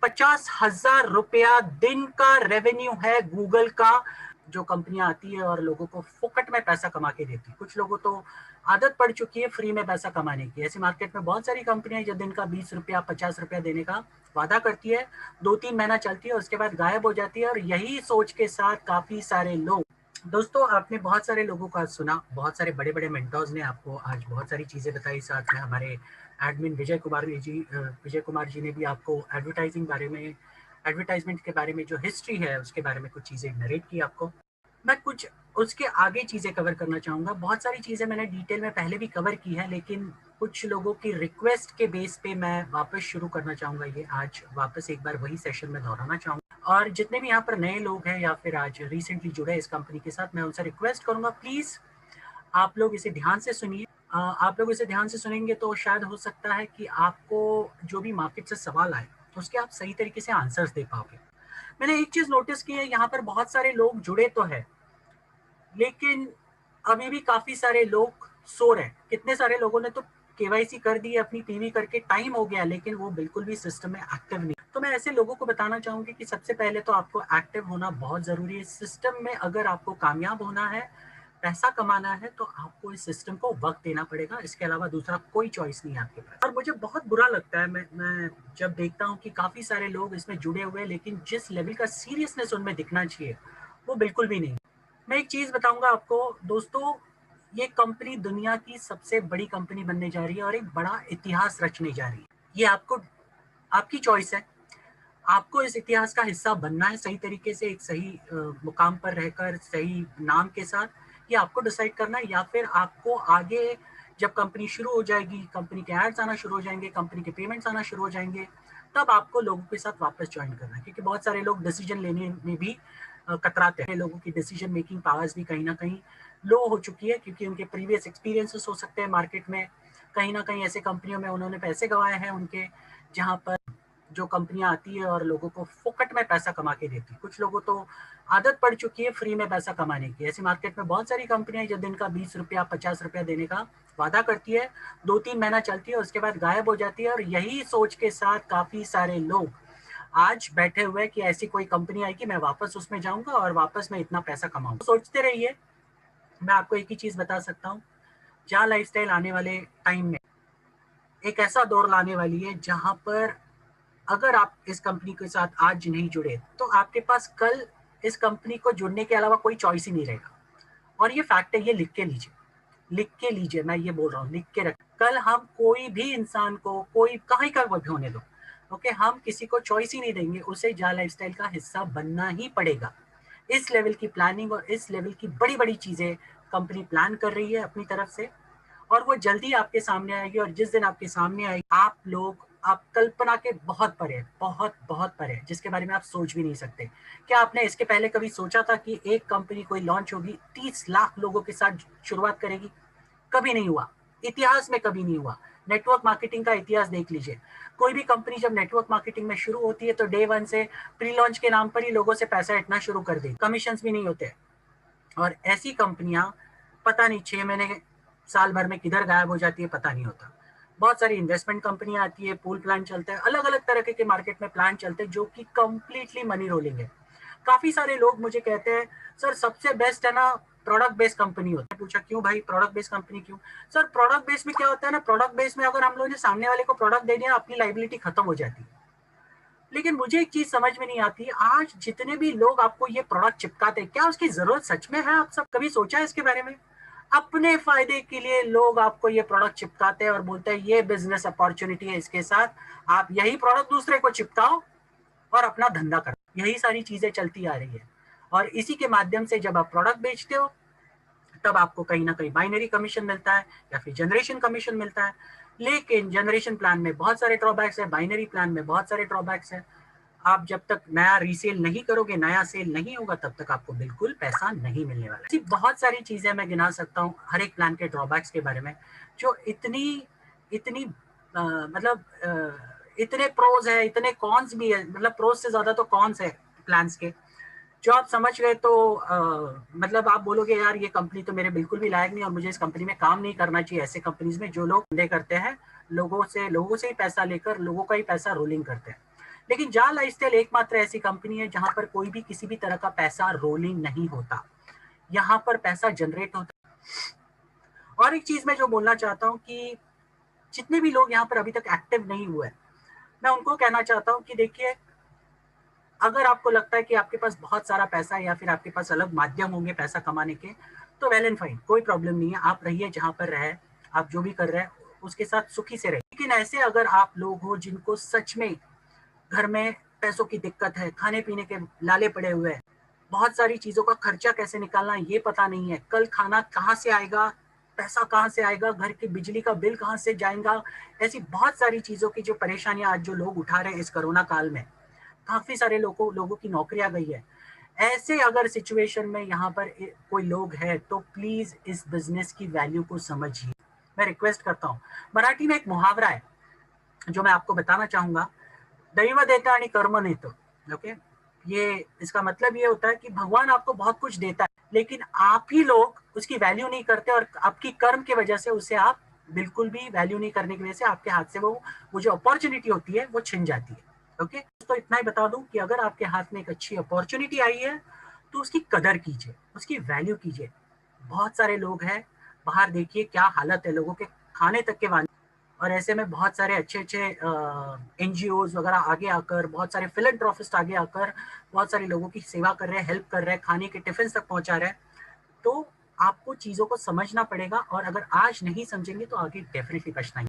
50,000 रुपया दिन का रेवेन्यू है गूगल का। जो कंपनियां आती है और लोगों को फोकट में पैसा कमा के देती है। कुछ लोगों तो आदत पड़ चुकी है फ्री में पैसा कमाने की। ऐसी मार्केट में बहुत सारी कंपनियां जो दिन का 20 रुपया 50 रुपया देने का वादा करती है, 2-3 महीना चलती है, उसके बाद गायब हो जाती है। और यही सोच के साथ काफी सारे लोग, दोस्तों आपने बहुत सारे लोगों का सुना, बहुत सारे बड़े बड़े मेंटर्स ने आपको आज बहुत सारी चीजें बताई। साथ में हमारे एडमिन विजय कुमार जी ने भी आपको एडवर्टाइजमेंट के बारे में जो हिस्ट्री है उसके बारे में कुछ चीजें नरेट की आपको। मैं कुछ उसके आगे चीजें कवर करना चाहूंगा। बहुत सारी चीजें मैंने डिटेल में पहले भी कवर की है, लेकिन कुछ लोगों की रिक्वेस्ट के बेस पे मैं वापस शुरू करना चाहूंगा। ये आज वापस एक बार वही सेशन में दोहराना चाहूंगा। और जितने भी यहाँ पर नए लोग हैं या फिर आज रिसेंटली जुड़े इस कंपनी के साथ, मैं उनसे रिक्वेस्ट करूंगा प्लीज आप लोग इसे ध्यान से सुनिए। आप लोग इसे ध्यान से सुनेंगे तो शायद हो सकता है कि आपको जो भी मार्केट से सवाल आए उसके आप सही तरीके से आंसर्स दे पाओगे। मैंने एक चीज नोटिस की है, यहाँ पर बहुत सारे लोग जुड़े तो है लेकिन अभी भी काफी सारे लोग सो रहे हैं। कितने सारे लोगों ने तो केवाईसी कर दी है अपनी पीवी करके, टाइम हो गया लेकिन वो बिल्कुल भी सिस्टम में एक्टिव नहीं। तो मैं ऐसे लोगों को बताना चाहूंगी कि सबसे पहले तो आपको एक्टिव होना बहुत जरूरी है सिस्टम में। अगर आपको कामयाब होना है, पैसा कमाना है, तो आपको इस सिस्टम को वक्त देना पड़ेगा। इसके अलावा दूसरा कोई चॉइस नहीं है आपके पास। और मुझे बहुत बुरा लगता है मैं जब देखता हूँ कि काफी सारे लोग इसमें जुड़े हुए हैं लेकिन जिस लेवल का सीरियसनेस उनमें दिखना चाहिए वो बिल्कुल भी नहीं। मैं एक चीज बताऊंगा आपको दोस्तों, ये कंपनी दुनिया की सबसे बड़ी कंपनी बनने जा रही है और एक बड़ा इतिहास रचने जा रही है। ये आपकी चॉइस है। आपको इस इतिहास का हिस्सा बनना है सही तरीके से, एक सही मुकाम पर रहकर सही नाम के साथ। ये आपको डिसाइड करना है। या फिर आपको आगे जब कंपनी शुरू हो जाएगी, कंपनी के एड्स आना शुरू हो जाएंगे, कंपनी के पेमेंट्स आना शुरू हो जाएंगे, तब आपको लोगों के साथ वापस ज्वाइन करना है। क्योंकि बहुत सारे लोग डिसीजन लेने में भी कतराते हैं। लोगों की डिसीजन मेकिंग पावर्स भी कहीं ना कहीं लो हो चुकी है क्योंकि उनके प्रीवियस एक्सपीरियंसेस हो सकते हैं मार्केट में। कहीं ना कहीं ऐसे कंपनियों में उन्होंने पैसे गंवाए हैं उनके, जहां पर जो कंपनियां आती है और लोगों को फोकट में पैसा कमा के देती है। कुछ लोगों तो आदत पड़ चुकी है फ्री में पैसा कमाने की। ऐसी मार्केट में बहुत सारी कंपनियां जो दिन का 20 रुपया 50 रुपया देने का वादा करती है, 2-3 महीना चलती है, उसके बाद गायब हो जाती है। और यही सोच के साथ काफी सारे लोग आज बैठे हुए कि ऐसी कोई कंपनी आएगी, मैं वापस उसमें जाऊंगा और वापस मैं इतना पैसा कमाऊंगा। सोचते रहिए। मैं आपको एक ही चीज बता सकता हूँ, जहाँ लाइफस्टाइल आने वाले टाइम में एक ऐसा दौर लाने वाली है जहां पर अगर आप इस कंपनी के साथ आज नहीं जुड़े तो आपके पास कल इस कंपनी को जुड़ने के अलावा कोई चॉइस ही नहीं रहेगा। और ये फैक्ट है, ये लिख के लीजिए, लिख के लीजिए। मैं ये बोल रहा हूँ, लिख के रख। कल हम कोई भी इंसान को, कोई कहीं का भी होने दो, ओके, हम किसी को चॉइस ही नहीं देंगे, उसे जा लाइफस्टाइल का हिस्सा बनना ही पड़ेगा। इस लेवल की प्लानिंग और इस लेवल की बड़ी बड़ी चीजें कंपनी प्लान कर रही है अपनी तरफ से, और वो जल्दी आपके सामने आएगी। और जिस दिन आपके सामने आएगी, आप कल्पना के बहुत परे, बहुत बहुत परे, जिसके बारे में आप सोच भी नहीं सकते। क्या आपने इसके पहले कभी सोचा था कि एक कंपनी कोई लॉन्च होगी, 30 लाख लोगों के साथ शुरुआत करेगी? कभी नहीं हुआ, इतिहास में कभी नहीं हुआ। नेटवर्क मार्केटिंग का इतिहास देख लीजिए। कोई भी कंपनी जब नेटवर्क मार्केटिंग में शुरू होती है तो डे वन से प्री लॉन्च के नाम पर ही लोगों से पैसा इतना शुरू कर देती, कमीशन भी नहीं होते। और ऐसी कंपनियां पता नहीं 6 महीने साल भर में किधर गायब हो जाती है, पता नहीं होता। बहुत सारी इन्वेस्टमेंट कंपनियां आती है, पूल प्लान चलते हैं, अलग अलग तरह के मार्केट में प्लान चलते हैं जो कि कंप्लीटली मनी रोलिंग है। काफी सारे लोग मुझे कहते हैं सर सबसे बेस्ट है ना प्रोडक्ट बेस्ड कंपनी होता है। पूछा क्यों भाई, प्रोडक्ट बेस्ड कंपनी क्यों? सर प्रोडक्ट बेस्ड में क्या होता है ना, प्रोडक्ट बेस्ड में अगर हम लोग ने सामने वाले को प्रोडक्ट दे दिया, अपनी लाइबिलिटी खत्म हो जाती है। लेकिन मुझे एक चीज समझ में नहीं आती, आज जितने भी लोग आपको ये प्रोडक्ट चिपकाते हैं, क्या उसकी जरूरत सच में है? आप सब कभी सोचा है इसके बारे में? अपने फायदे के लिए लोग आपको ये प्रोडक्ट चिपकाते हैं और बोलते हैं ये बिजनेस अपॉर्चुनिटी है, इसके साथ आप यही प्रोडक्ट दूसरे को चिपकाओ और अपना धंधा करो। यही सारी चीजें चलती आ रही है। और इसी के माध्यम से जब आप प्रोडक्ट बेचते हो तब आपको कहीं ना कहीं बाइनरी कमीशन मिलता है या फिर जनरेशन कमीशन मिलता है। लेकिन जनरेशन प्लान में बहुत सारे ड्रॉबैक्स है, बाइनरी प्लान में बहुत सारे ड्रॉबैक्स है। आप जब तक नया रीसेल नहीं करोगे, नया सेल नहीं होगा, तब तक आपको बिल्कुल पैसा नहीं मिलने वाला। ऐसी बहुत सारी चीजें मैं गिना सकता हूँ हर एक प्लान के ड्रॉबैक्स के बारे में, जो इतनी इतनी इतने प्रोज है, इतने कॉन्स भी है, मतलब प्रोज से ज्यादा तो कॉन्स है प्लान्स के, जो आप समझ गए तो मतलब आप बोलोगे यार ये कंपनी तो मेरे बिल्कुल भी लायक नहीं और मुझे इस कंपनी में काम नहीं करना चाहिए। ऐसे कंपनीज में जो लोग धंधे करते हैं, लोगों से ही पैसा लेकर लोगों का ही पैसा रोलिंग करते हैं। लेकिन जा लाइफस्टाइल एकमात्र ऐसी कंपनी है जहां पर कोई भी किसी भी तरह का पैसा रोलिंग नहीं होता, यहाँ पर पैसा जनरेट होता है। और एक चीज मैं जो बोलना चाहता हूँ कि जितने भी लोग यहाँ पर अभी तक एक्टिव नहीं हुए, मैं उनको कहना चाहता हूँ कि देखिए, अगर आपको लगता है कि आपके पास बहुत सारा पैसा है या फिर आपके पास अलग माध्यम होंगे पैसा कमाने के, तो वेल एंड फाइन, कोई प्रॉब्लम नहीं है, आप रहिए जहां पर रहे, आप जो भी कर रहे हैं उसके साथ सुखी से रहिए। लेकिन ऐसे अगर आप लोग हो जिनको सच में घर में पैसों की दिक्कत है, खाने पीने के लाले पड़े हुए हैं, बहुत सारी चीजों का खर्चा कैसे निकालना ये पता नहीं है, कल खाना कहाँ से आएगा, पैसा कहाँ से आएगा, घर की बिजली का बिल कहाँ से जाएगा, ऐसी बहुत सारी चीजों की जो परेशानियां आज जो लोग उठा रहे हैं इस कोरोना काल में, काफी सारे लोगों की नौकरियां गई है। ऐसे अगर सिचुएशन में यहाँ पर कोई लोग है तो प्लीज इस बिजनेस की वैल्यू को समझिए, मैं रिक्वेस्ट करता हूँ। मराठी में एक मुहावरा है जो मैं आपको बताना चाहूंगा, दैव देता आणि कर्म नेतो। ओके, ये इसका मतलब ये होता है कि भगवान आपको बहुत कुछ देता है लेकिन आप ही लोग उसकी वैल्यू नहीं करते और आपकी कर्म की वजह से उसे आप बिल्कुल भी वैल्यू नहीं करने की वजह से आपके हाथ से वो जो अपॉर्चुनिटी होती है वो छिन जाती है। ओके, तो इतना ही बता दूं कि अगर आपके हाथ में एक अच्छी अपॉर्चुनिटी आई है तो उसकी कदर कीजिए, उसकी वैल्यू कीजिए। बहुत सारे लोग हैं बाहर, देखिए क्या हालत है लोगों के, खाने तक के वाले। और ऐसे में बहुत सारे अच्छे अच्छे एनजीओज वगैरह आगे आकर, बहुत सारे फिलैंथ्रोपिस्ट आगे आकर बहुत सारे लोगों की सेवा कर रहे हैं, हेल्प कर रहे हैं, खाने के टिफिन तक पहुंचा रहे हैं। तो आपको चीजों को समझना पड़ेगा और अगर आज नहीं समझेंगे तो आगे डेफिनेटली पछताएंगे।